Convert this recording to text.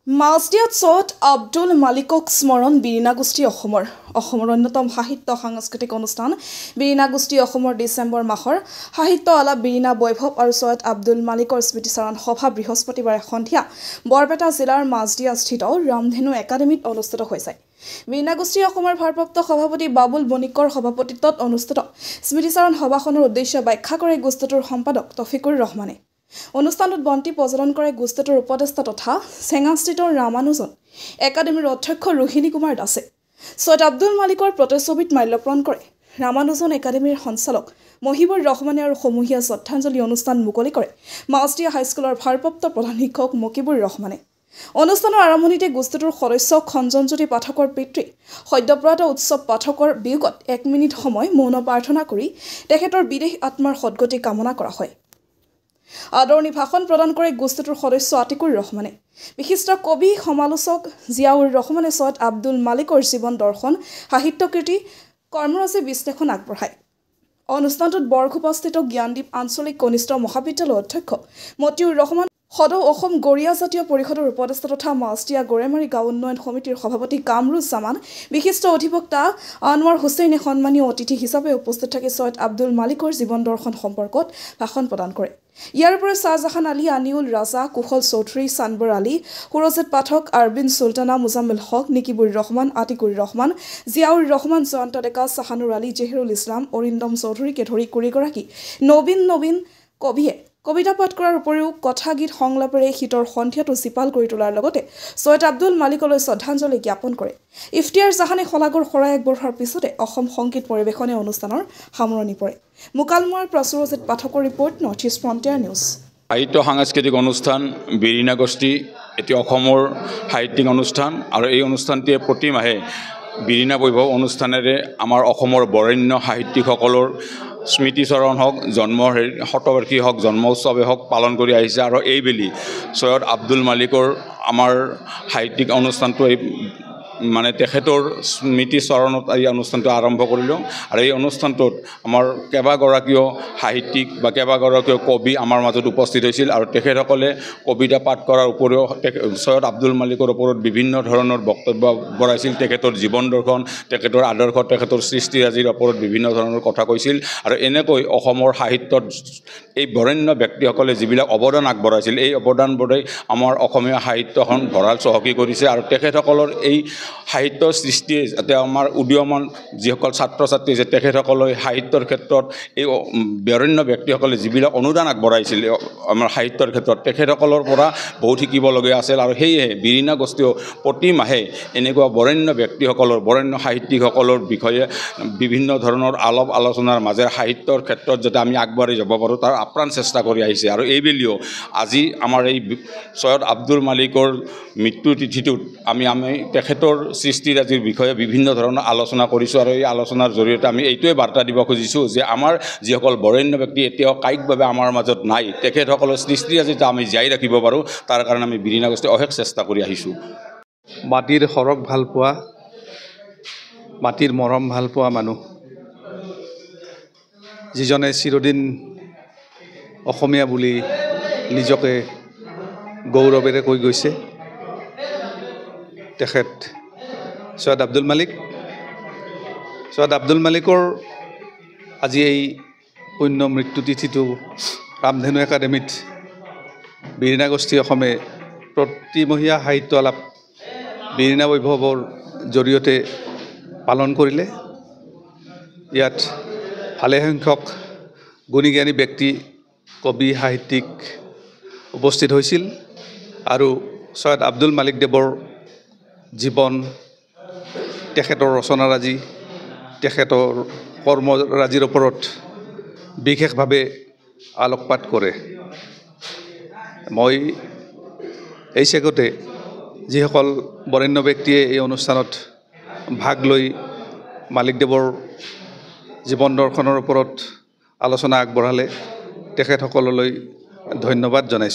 মাছদিয়াত ছৈয়দ আব্দুল মালিকক স্মৰণ বিৰিণা গোষ্ঠী অসমৰ অন্যতম সাহিত্য সাংস্কৃতিক অনুষ্ঠান বিৰিণা গোষ্ঠী অসমৰ ডিচেম্বৰ মাহৰ সাহিত্য আলাপ বিৰিণা বৈভৱ আৰু ছৈয়দ আব্দুল মালিকৰ স্মৃতিচাৰণ সভা বৃহস্পতিবাৰে সন্ধিয়া বৰপেটা জিলাৰ মাছদিয়াস্থিত ৰামধেনু একাডেমীত অনুষ্ঠিত হৈছে। বিৰিণা গোষ্ঠী অসমৰ ভাৰপ্ৰাপ্ত সভাপতি বাবুল বণিকৰ সভাপতিত্বত অনুষ্ঠিত স্মৃতিচাৰণ সভাখনৰ উদ্দেশ্য ব্যাখ্যা কৰে গোষ্ঠীটোৰ সম্পাদক তফিকুৰ ৰহমানে। অনুষ্ঠানটোত বন্তি প্ৰজ্বলন কৰে গোষ্ঠীটোৰ উপদেষ্টা তথা চেঙাস্থিতৰ ৰামানুজন একাডেমীৰ অধ্যক্ষ ৰোহিণী কুমাৰ দাসে। ছৈয়দ আব্দুল মালিকৰ প্ৰতিচ্ছবিত মাল্যৰ্পণ কৰে ৰামানুজন একাডেমীৰ সঞ্চালক মহিবুৰ ৰহমানে আৰু সমূহীয়া শ্ৰদ্ধাঞ্জলি অনুষ্ঠান মুকলি কৰে মাছদিয়া হাইস্কুলৰ ভাৰপ্ৰাপ্ত প্ৰধান শিক্ষক মকিবুৰ ৰহমানে। অনুষ্ঠানৰ আৰম্ভণিতে গোষ্ঠীটোৰ সদস্য খঞ্জনজ্যোতি পাঠকৰ পিতৃ সদ্যপ্ৰয়াত উৎসৱ পাঠকৰ বিয়োগত 1 মিনিট সময় মৌন প্ৰাৰ্থনা কৰি তেখেতৰ বিদেহ আত্মাৰ সদ্গতি কামনা কৰা হয়। আদৰণি ভাষণ প্ৰদান কৰে গোষ্ঠীটোৰ সদস্য আতিকুৰ ৰহমানে। বিশিষ্ট কবি সমালোচক জিয়াউৰ ৰহমানে ছৈয়দ আব্দুল মালিকৰ জীৱন দৰ্শন সাহিত্যকৃতি কৰ্মৰাজি বিশ্লেষণ আগবঢ়ায়। অনুষ্ঠানটোত বৰখোপাস্থিত জ্ঞানদীপ আঞ্চলিক কনিষ্ঠ মহাবিদ্যালয়ৰ অধ্যক্ষ মতিউৰ ৰহমান, সদৌ অসম গৰিয়া জাতীয় পৰিষদৰ উপদেষ্টা তথা মাছদিয়া গড়েমাৰী গাঁও উন্নয়ন সমিতিৰ সভাপতি কামৰুজ্জামান, বিশিষ্ট অধিবক্তা আনোৱাৰ হুছেইনে সন্মানীয় অতিথি হিচাপে উপস্থিত থাকি ছৈয়দ আব্দুল মালিকৰ জীৱন দৰ্শন সম্পৰ্কত ভাষণ প্ৰদান কৰে। ইয়াৰ উপৰি শ্বাহজাহান আলী, আনিউল ৰাজা, কুশল চৌধুৰী, চানবৰ আলী, সুৰজিত পাঠক, আৰবিন চুলতানা, মুজাম্মিল হক, নিকিবুৰ ৰহমান, আতিকুৰ ৰহমান, জিয়াউৰ ৰহমান, জয়ন্ত ডেকা, চাহানুৰ আলী, জহিৰুল ইছলাম, অৰিন্দম চৌধুৰীকে ধৰি কুৰিগৰাকী নবীন কবিয়ে কবিতা পাঠ কৰাৰ উপৰিও কথা গীত সংলাপেৰে শীতৰ সন্ধিয়াটো জীপাল কৰি তোলাৰ লগতে ছৈয়দ আব্দুল মালিকলৈ শ্ৰদ্ধাঞ্জলি জ্ঞাপন কৰে। ইফতিয়াৰ জাহানে শলাগৰ শৰাই আগবঢ়োৱাৰ পিছতে অসম সংগীত পৰিৱেশনে অনুষ্ঠানৰ সামৰণি পৰে। মুকালমুৱাৰ পৰা সুৰজিত পাঠকৰ report, north east frontier news. সাহিত্য সাংস্কৃতিক অনুষ্ঠান বিৰিণা গোষ্ঠী এটি অসমৰ সাহিত্যিক অনুষ্ঠান আৰু এই অনুষ্ঠানটিয়ে প্ৰতি মাহে বিৰিণা বৈভৱ অনুষ্ঠানেৰে আমাৰ অসমৰ বৰেণ্য সাহিত্যিকসকলৰ স্মৃতিচৰণ হওক, শতবাৰ্ষিকী হওক, জন্ম উৎসৱে হওক পালন কৰি আহিছে। আৰু এইবেলি ছৈয়দ আব্দুল মালিকৰ আমাৰ সাহিত্যিক অনুষ্ঠানটো মানে তেখেতৰ স্মৃতিচৰণত এই অনুষ্ঠানটো আৰম্ভ কৰিলোঁ। আৰু এই অনুষ্ঠানটোত আমাৰ কেইবাগৰাকীও সাহিত্যিক বা কেইবাগৰাকীও কবি আমাৰ মাজত উপস্থিত হৈছিল আৰু তেখেতসকলে কবিতা পাঠ কৰাৰ উপৰিও ছৈয়দ আব্দুল মালিকৰ ওপৰত বিভিন্ন ধৰণৰ বক্তব্য বঢ়াইছিল। তেখেতৰ জীৱন দৰ্শন, তেখেতৰ আদৰ্শ, তেখেতৰ সৃষ্টিৰাজিৰ ওপৰত বিভিন্ন ধৰণৰ কথা কৈছিল। আৰু এনেকৈ অসমৰ সাহিত্যত এই বৰেণ্য ব্যক্তিসকলে যিবিলাক অৱদান আগবঢ়াইছিল, এই অৱদানবোৰে আমাৰ অসমীয়া সাহিত্যখন ভঁৰাল চহকী কৰিছে। আৰু তেখেতসকলৰ এই সাহিত্য সৃষ্টিয়ে যাতে আমাৰ উদীয়মান যিসকল ছাত্ৰ ছাত্ৰী আছে তেখেতসকলে সাহিত্যৰ ক্ষেত্ৰত এই বৰেণ্য ব্যক্তিসকলে যিবিলাক অনুদান আগবঢ়াইছিল আমাৰ সাহিত্যৰ ক্ষেত্ৰত তেখেতসকলৰ পৰা বহুত শিকিবলগীয়া আছিল। আৰু সেয়েহে বিৰিণা গোষ্ঠীও প্ৰতি মাহে এনেকুৱা বৰেণ্য ব্যক্তিসকলৰ, বৰেণ্য সাহিত্যিকসকলৰ বিষয়ে বিভিন্ন ধৰণৰ আলাপ আলোচনাৰ মাজেৰে সাহিত্যৰ ক্ষেত্ৰত যাতে আমি আগবাঢ়ি যাব পাৰোঁ তাৰ আপ্ৰাণ চেষ্টা কৰি আহিছে। আৰু এইবেলিও আজি আমাৰ এই ছৈয়দ আব্দুল মালিকৰ মৃত্যু তিথিটোত আমি তেখেতৰ সৃষ্টিৰাজিৰ বিষয়ে বিভিন্ন ধৰণৰ আলোচনা কৰিছোঁ। আৰু এই আলোচনাৰ জৰিয়তে আমি এইটোৱে বাৰ্তা দিব খুজিছোঁ যে আমাৰ যিসকল বৰেণ্য ব্যক্তি এতিয়াও কায়িকভাৱে আমাৰ মাজত নাই, তেখেতসকলৰ সৃষ্টিৰাজিটো আমি জীয়াই ৰাখিব পাৰোঁ তাৰ কাৰণে আমি বিৰিণা গোষ্ঠী অশেষ চেষ্টা কৰি আহিছোঁ। মাটিৰ সৰগ ভাল পোৱা, মাটিৰ মৰম ভাল পোৱা মানুহ, যিজনে চিৰদিন অসমীয়া বুলি নিজকে গৌৰৱেৰে কৈ গৈছে, তেখেত ছৈয়দ আব্দুল মালিক। ছৈয়দ আব্দুল মালিকৰ আজি এই পুণ্য মৃত্যুতিথিটো ৰামধেনু একাডেমীত বিৰিণা গোষ্ঠী অসমে প্ৰতিমহীয়া সাহিত্য আলাপ বিৰিণা বৈভৱৰ জৰিয়তে পালন কৰিলে। ইয়াত ভালেসংখ্যক গুণী জ্ঞানী ব্যক্তি, কবি, সাহিত্যিক উপস্থিত হৈছিল আৰু ছৈয়দ আব্দুল মালিক দেৱৰ জীৱন, তেখেতৰ ৰচনাৰাজি, তেখেতৰ কৰ্মৰাজিৰ ওপৰত বিশেষভাৱে আলোকপাত কৰে। মই এই চেগতে যিসকল বৰেণ্য ব্যক্তিয়ে এই অনুষ্ঠানত ভাগ লৈ মালিকদেৱৰ জীৱন দৰ্শনৰ ওপৰত আলোচনা আগবঢ়ালে তেখেতসকললৈ ধন্যবাদ জনাইছোঁ।